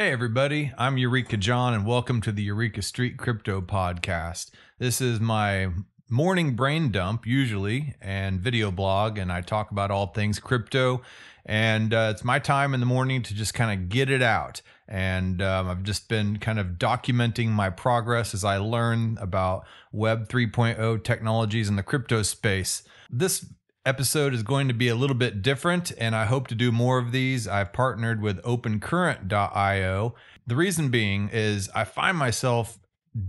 Hey everybody, I'm Eureka John and welcome to the Eureka Street Crypto Podcast. This is my morning brain dump usually and video blog, and I talk about all things crypto, and it's my time in the morning to just kind of get it out. And I've just been kind of documenting my progress as I learn about Web 3.0 technologies in the crypto space. This episode is going to be a little bit different, and I hope to do more of these. I've partnered with OpenCurrntio. The reason being is I find myself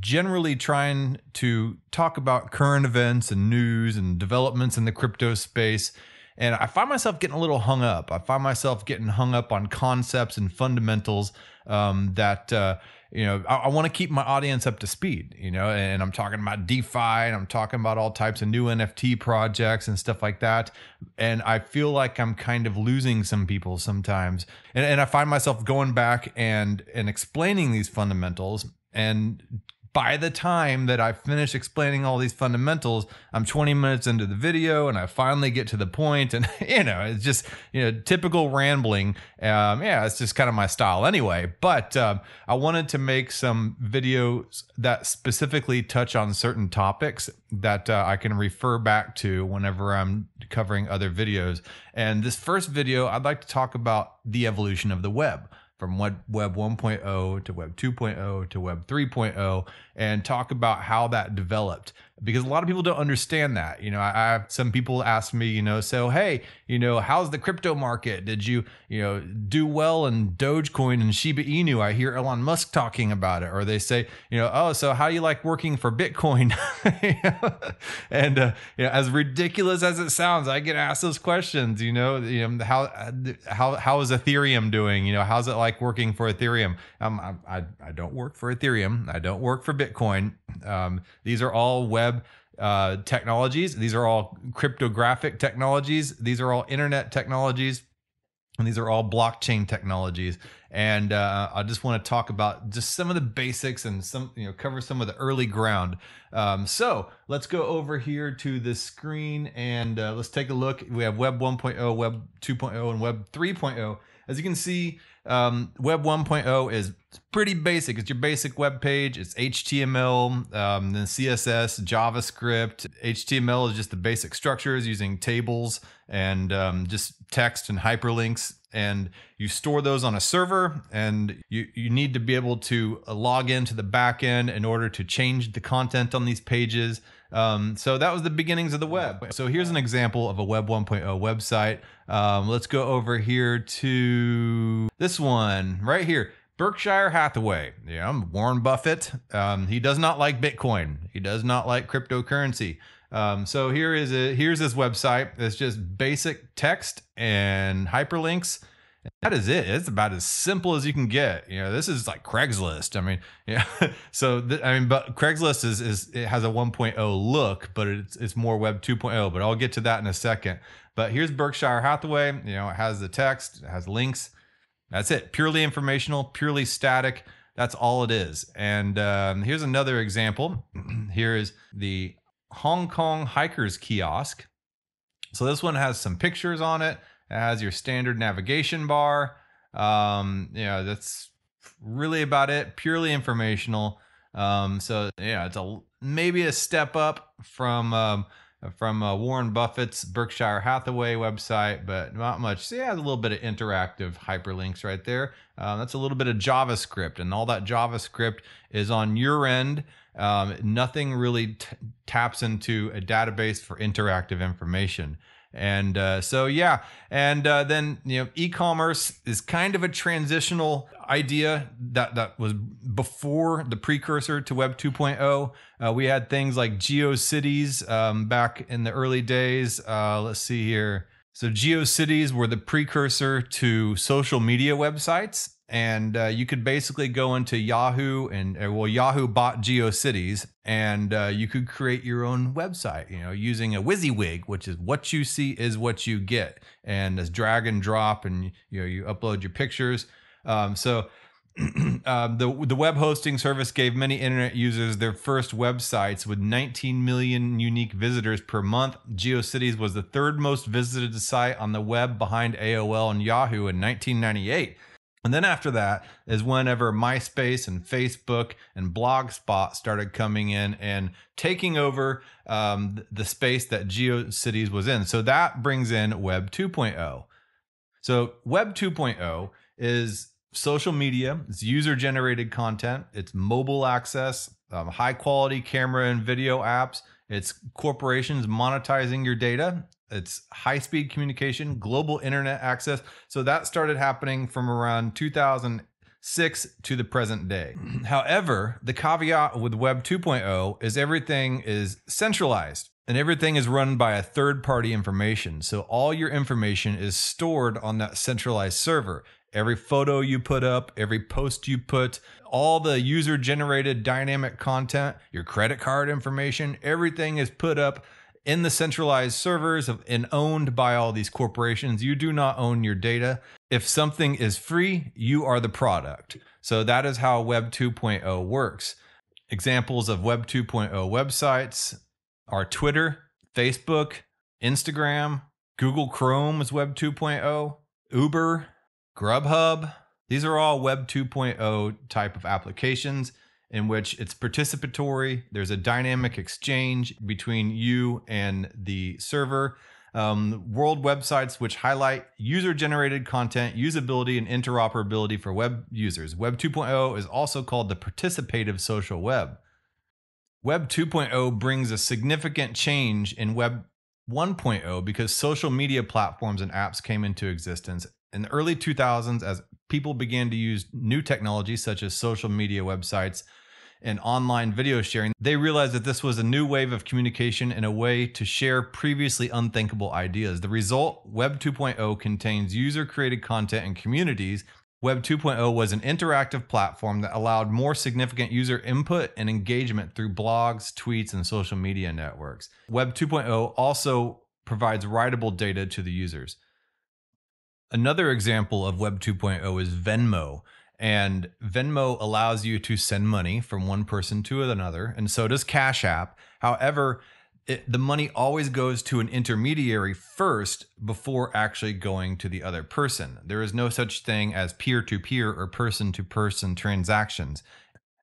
generally trying to talk about current events and news and developments in the crypto space, and I find myself getting a little hung up. I find myself getting hung up on concepts and fundamentals that I want to keep my audience up to speed, and I'm talking about DeFi, and I'm talking about all types of new NFT projects and stuff like that. And I feel like I'm kind of losing some people sometimes. And I find myself going back and explaining these fundamentals. And by the time that I finish explaining all these fundamentals, I'm 20 minutes into the video and I finally get to the point, and it's just typical rambling. It's just kind of my style anyway. But I wanted to make some videos that specifically touch on certain topics that I can refer back to whenever I'm covering other videos. And this first video, I'd like to talk about the evolution of the web, from Web 1.0 to Web 2.0 to Web 3.0, and talk about how that developed. Because a lot of people don't understand that. I have some people ask me, so, hey, how's the crypto market? Did you, do well in Dogecoin and Shiba Inu? I hear Elon Musk talking about it. Or they say, oh, so how do you like working for Bitcoin? And, as ridiculous as it sounds, I get asked those questions, how is Ethereum doing? How's it like working for Ethereum? I don't work for Ethereum. I don't work for Bitcoin. These are all web technologies. These are all cryptographic technologies. These are all internet technologies. And these are all blockchain technologies. And I just want to talk about just some of the basics and cover some of the early ground. So let's go over here to the screen and let's take a look. We have Web 1.0, Web 2.0, and Web 3.0. As you can see, Web 1.0 is pretty basic. It's your basic web page. It's HTML, then CSS, JavaScript. HTML is just the basic structures using tables and just text and hyperlinks. And you store those on a server, and you need to be able to log into the back end in order to change the content on these pages. So that was the beginnings of the web. So here's an example of a Web 1.0 website. Let's go over here to this one right here. Berkshire Hathaway, Warren Buffett. He does not like Bitcoin. He does not like cryptocurrency. So here's this website. It's just basic text and hyperlinks. That is it. It's about as simple as you can get. This is like Craigslist. But Craigslist it has a 1.0 look, but it's more Web 2.0. But I'll get to that in a second. But here's Berkshire Hathaway. It has the text, it has links. That's it. Purely informational, purely static. That's all it is. And here's another example. Here is the Hong Kong Hikers Kiosk. So this one has some pictures on it. It has your standard navigation bar. That's really about it. Purely informational. It's maybe a step up from Warren Buffett's Berkshire Hathaway website, but not much. So it has a little bit of interactive hyperlinks right there. That's a little bit of JavaScript, and all that JavaScript is on your end. Nothing really taps into a database for interactive information. And then e-commerce is kind of a transitional idea that was before the precursor to Web 2.0. We had things like GeoCities back in the early days. Let's see here. So GeoCities were the precursor to social media websites. And you could basically go into Yahoo Yahoo bought GeoCities, and you could create your own website, using a WYSIWYG, which is what you see is what you get. And it's drag and drop, and you upload your pictures. The web hosting service gave many internet users their first websites with 19 million unique visitors per month. GeoCities was the third most visited site on the web behind AOL and Yahoo in 1998. And then after that is whenever MySpace and Facebook and Blogspot started coming in and taking over the space that GeoCities was in. So that brings in Web 2.0. So Web 2.0 is social media, it's user-generated content, it's mobile access, high-quality camera and video apps, it's corporations monetizing your data, it's high-speed communication, global internet access. So that started happening from around 2006 to the present day. However, the caveat with Web 2.0 is everything is centralized. And everything is run by a third-party information. So all your information is stored on that centralized server. Every photo you put up, every post you put, all the user-generated dynamic content, your credit card information, everything is put up in the centralized servers and owned by all these corporations. You do not own your data. If something is free, you are the product. So that is how Web 2.0 works. Examples of Web 2.0 websites are Twitter, Facebook, Instagram, Google Chrome is Web 2.0, Uber, Grubhub. These are all Web 2.0 type of applications in which it's participatory. There's a dynamic exchange between you and the server. World websites which highlight user-generated content, usability, and interoperability for web users. Web 2.0 is also called the participative social web. Web 2.0 brings a significant change in Web 1.0 because social media platforms and apps came into existence in the early 2000s as people began to use new technologies such as social media websites and online video sharing. They realized that this was a new wave of communication and a way to share previously unthinkable ideas. The result, Web 2.0 contains user-created content and communities. Web 2.0 was an interactive platform that allowed more significant user input and engagement through blogs, tweets, and social media networks. Web 2.0 also provides writable data to the users. Another example of Web 2.0 is Venmo. And Venmo allows you to send money from one person to another, and so does Cash App. However, the money always goes to an intermediary first before actually going to the other person. There is no such thing as peer-to-peer or person-to-person transactions.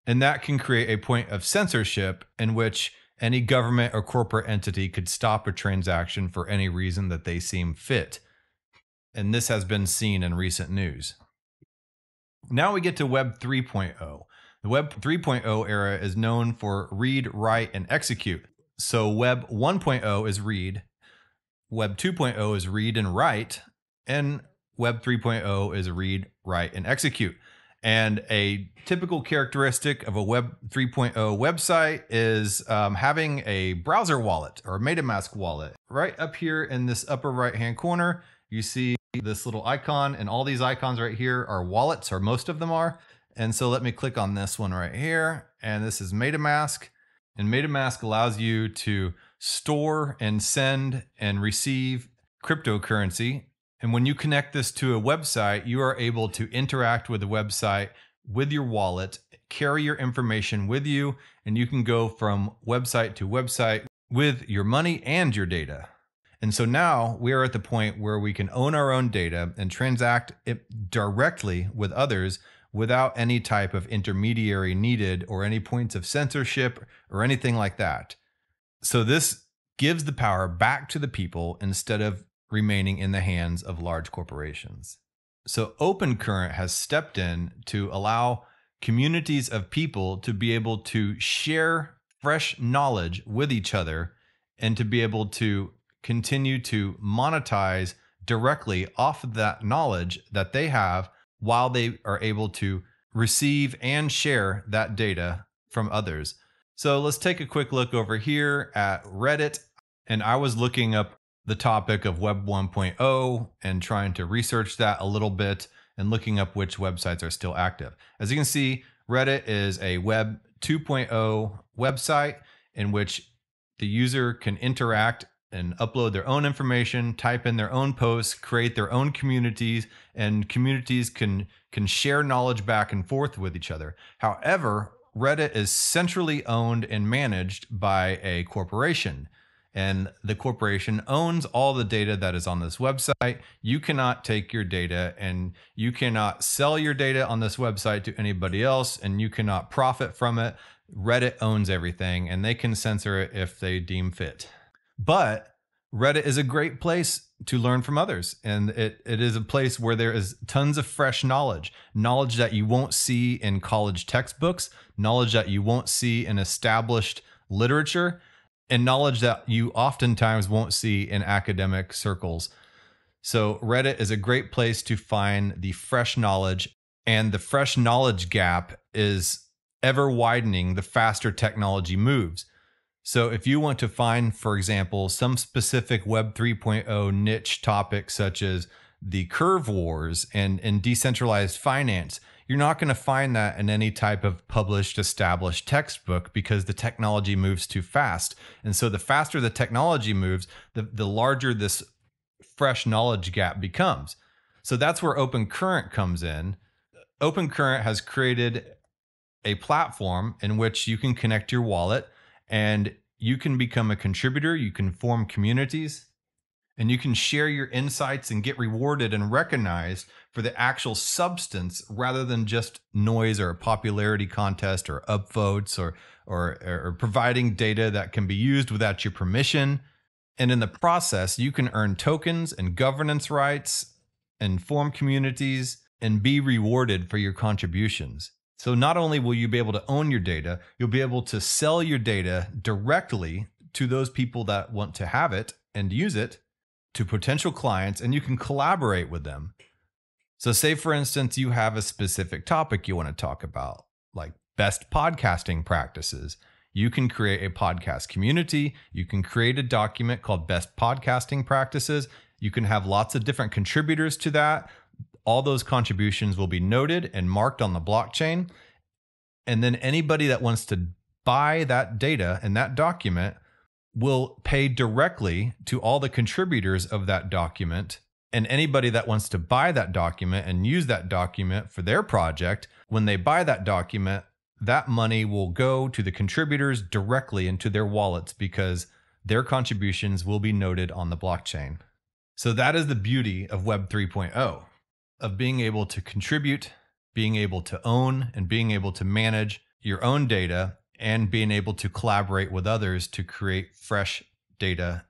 And that can create a point of censorship in which any government or corporate entity could stop a transaction for any reason that they seem fit. And this has been seen in recent news. Now we get to Web 3.0. The Web 3.0 era is known for read, write, and execute. So Web 1.0 is read, Web 2.0 is read and write, and Web 3.0 is read, write, and execute. And a typical characteristic of a Web 3.0 website is having a browser wallet or a MetaMask wallet. Right up here in this upper right-hand corner, you see this little icon, and all these icons right here are wallets, or most of them are. And so let me click on this one right here, and this is MetaMask. And MetaMask allows you to store and send and receive cryptocurrency. And when you connect this to a website, you are able to interact with the website with your wallet, carry your information with you, and you can go from website to website with your money and your data. And so now we are at the point where we can own our own data and transact it directly with others without any type of intermediary needed or any points of censorship or anything like that. So this gives the power back to the people instead of remaining in the hands of large corporations. So OpenCurrent has stepped in to allow communities of people to be able to share fresh knowledge with each other and to be able to continue to monetize directly off of that knowledge that they have while they are able to receive and share that data from others. So let's take a quick look over here at Reddit. And I was looking up the topic of Web 1.0 and trying to research that a little bit and looking up which websites are still active. As you can see, Reddit is a Web 2.0 website in which the user can interact and upload their own information, type in their own posts, create their own communities, and communities can share knowledge back and forth with each other. However, Reddit is centrally owned and managed by a corporation. and the corporation owns all the data that is on this website. You cannot take your data and you cannot sell your data on this website to anybody else, and you cannot profit from it. Reddit owns everything, and they can censor it if they deem fit. But Reddit is a great place to learn from others. And it is a place where there is tons of fresh knowledge that you won't see in college textbooks, knowledge that you won't see in established literature, and knowledge that you oftentimes won't see in academic circles. So Reddit is a great place to find the fresh knowledge, and the fresh knowledge gap is ever widening the faster technology moves. So if you want to find, for example, some specific Web 3.0 niche topic, such as the curve wars and decentralized finance, you're not going to find that in any type of published, established textbook because the technology moves too fast. And so the faster the technology moves, the larger this fresh knowledge gap becomes. So that's where OpenCurrent comes in. OpenCurrent has created a platform in which you can connect your wallet, and you can become a contributor, you can form communities, and you can share your insights and get rewarded and recognized for the actual substance rather than just noise or a popularity contest or upvotes or providing data that can be used without your permission. And in the process, you can earn tokens and governance rights and form communities and be rewarded for your contributions. So not only will you be able to own your data, you'll be able to sell your data directly to those people that want to have it and use it, to potential clients, and you can collaborate with them. So say, for instance, you have a specific topic you want to talk about, like best podcasting practices. You can create a podcast community. You can create a document called Best Podcasting Practices. You can have lots of different contributors to that. All those contributions will be noted and marked on the blockchain. And then anybody that wants to buy that data and that document will pay directly to all the contributors of that document. And anybody that wants to buy that document and use that document for their project, when they buy that document, that money will go to the contributors directly into their wallets because their contributions will be noted on the blockchain. So that is the beauty of Web 3.0. Of being able to contribute, being able to own, and being able to manage your own data, and being able to collaborate with others to create fresh data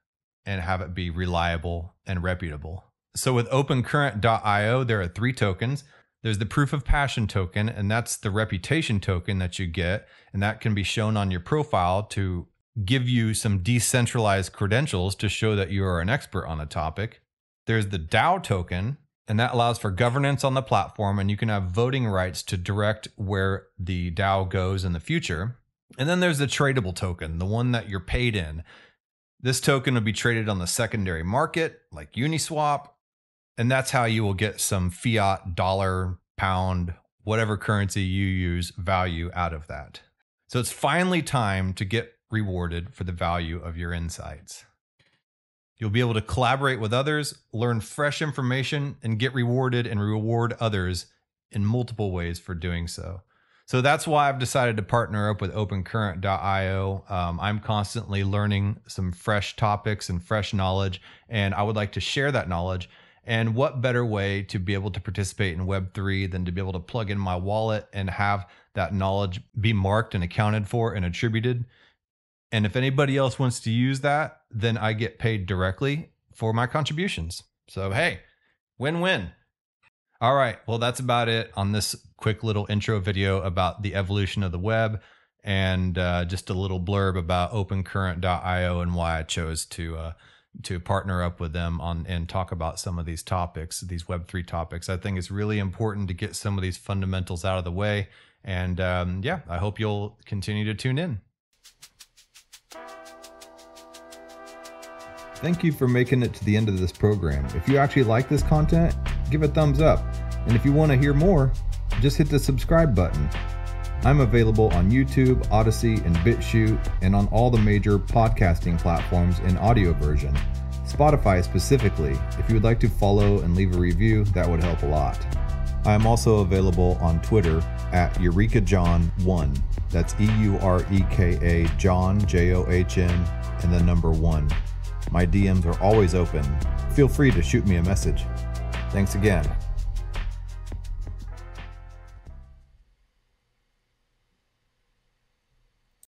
and have it be reliable and reputable. So with OpenCurrentio, there are 3 tokens. There's the proof of passion token, and that's the reputation token that you get, and that can be shown on your profile to give you some decentralized credentials to show that you are an expert on a topic. There's the DAO token, and that allows for governance on the platform, and you can have voting rights to direct where the DAO goes in the future. And then there's the tradable token, the one that you're paid in. This token will be traded on the secondary market, like Uniswap, and that's how you will get some fiat, dollar, pound, whatever currency you use value out of that. So it's finally time to get rewarded for the value of your insights. You'll be able to collaborate with others, learn fresh information, and get rewarded and reward others in multiple ways for doing so. So that's why I've decided to partner up with OpenCurrentio. I'm constantly learning some fresh topics and fresh knowledge, and I would like to share that knowledge. And what better way to be able to participate in Web3 than to be able to plug in my wallet and have that knowledge be marked and accounted for and attributed. And if anybody else wants to use that, then I get paid directly for my contributions. So, hey, win-win. All right, well, that's about it on this quick little intro video about the evolution of the web and just a little blurb about OpenCurrentio and why I chose to partner up with them on and talk about some of these topics, these Web3 topics. I think it's really important to get some of these fundamentals out of the way. And yeah, I hope you'll continue to tune in. Thank you for making it to the end of this program. If you actually like this content, give a thumbs up. And if you want to hear more, just hit the subscribe button. I'm available on YouTube, Odyssey, and BitChute, and on all the major podcasting platforms in audio version. Spotify specifically. If you would like to follow and leave a review, that would help a lot. I am also available on Twitter at EurekaJohn1. That's EUREKA John, JOHN, and the number 1. My DMs are always open. Feel free to shoot me a message. Thanks again.